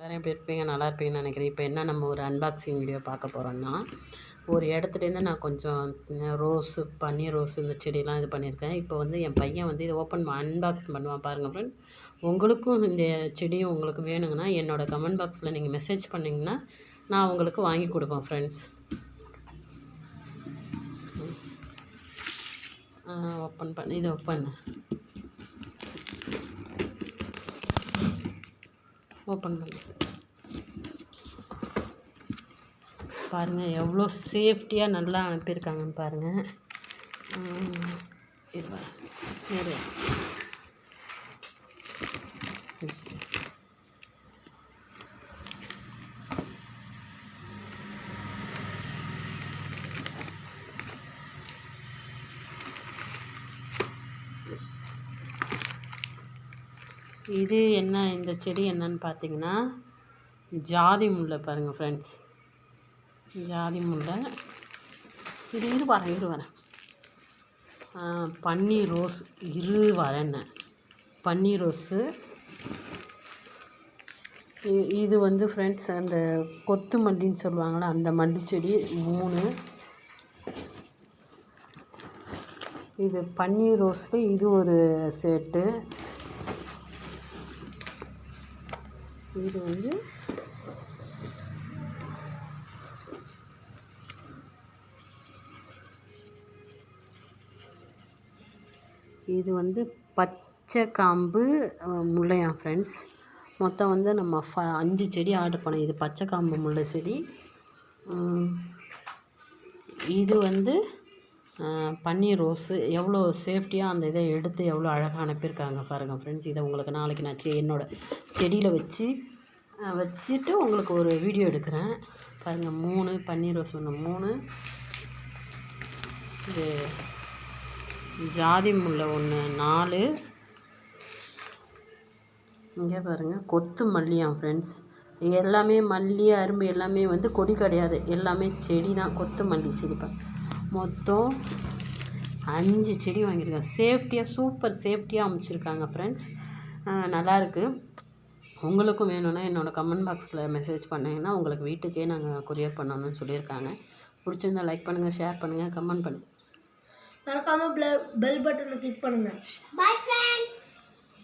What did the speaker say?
எல்லோரும் எப்படி இருப்பீங்க, நல்லா இருப்பீங்கன்னு நினைக்கிறேன். இப்போ என்ன நம்ம ஒரு அன்பாக்சிங் வீடியோ பார்க்க போகிறோன்னா, ஒரு இடத்துலேருந்து நான் கொஞ்சம் பன்னீர் ரோஸு இந்த செடியெல்லாம் இது பண்ணியிருக்கேன். இப்போ வந்து என் பையன் வந்து இதை அன்பாக்ஸ் பண்ணுவான் பாருங்கள் ஃப்ரெண்ட். உங்களுக்கும் இந்த செடியும் உங்களுக்கு வேணுங்கன்னா என்னோடய கமெண்ட் பாக்ஸில் நீங்கள் மெசேஜ் பண்ணிங்கன்னா நான் உங்களுக்கு வாங்கி கொடுப்பேன் ஃப்ரெண்ட்ஸ். ஓப்பன் பண்ணி இதை ஓப்பன் பண்ணி பாருங்கள் எவ்வளோ சேஃப்டியாக நல்லா அனுப்பியிருக்காங்கன்னு பாருங்கள். இது என்ன, இந்த செடி என்னன்னு பார்த்தீங்கன்னா ஜாதி முல்லை பாருங்கள் ஃப்ரெண்ட்ஸ். ஜாதி முல்லை இது வரேன் பன்னீர் ரோஸ் வரேன்னு பன்னீர் ரோஸு. இது வந்து ஃப்ரெண்ட்ஸ் அந்த கொத்து மல்லின்னு சொல்லுவாங்களே அந்த மல்லி செடி 3. இது பன்னீர் ரோஸில் இது ஒரு செட்டு. இது வந்து பச்சை காம்பு முல்லையாம் ஃப்ரெண்ட்ஸ். மொத்தம் வந்து நம்ம 5 செடி ஆர்டர் பண்ணோம். இது பச்சை காம்பு முல்லை செடி. இது வந்து பன்னீர் ரோஸு. எவ்வளோ சேஃப்டியாக அந்த இதை எடுத்து எவ்வளோ அழகாக அனுப்பியிருக்காங்க பாருங்கள் ஃப்ரெண்ட்ஸ். இதை உங்களுக்கு நாளைக்கு நான் என்னோடய செடியில் வச்சுட்டு உங்களுக்கு ஒரு வீடியோ எடுக்கிறேன் பாருங்கள். 3 பன்னீர் ரோஸ் 3. இது ஜாதி முல்லை 4. இங்கே பாருங்கள் கொத்து மல்லியாம் ஃப்ரெண்ட்ஸ். எல்லாமே மல்லி அரும்பு எல்லாமே வந்து கொடி கிடையாது, எல்லாமே செடி தான். கொத்து மல்லி செடி மொத்தம் 5 செடி வாங்கியிருக்கேன். சேஃப்டியாக சூப்பர் சேஃப்டியாக அமைச்சிருக்காங்க ஃப்ரெண்ட்ஸ். நல்லாயிருக்கு. உங்களுக்கும் வேணும்னா என்னோடய கமெண்ட் பாக்ஸில் மெசேஜ் பண்ணிங்கன்னா உங்களுக்கு வீட்டுக்கே நாங்கள் கொரியர் பண்ணணும்னு சொல்லியிருக்காங்க. பிடிச்சிருந்தா லைக் பண்ணுங்கள், ஷேர் பண்ணுங்கள், கமெண்ட் பண்ணுங்கள். மறக்காமல் பெல் பட்டனை கிளிக் பண்ணுங்கள். பாய்.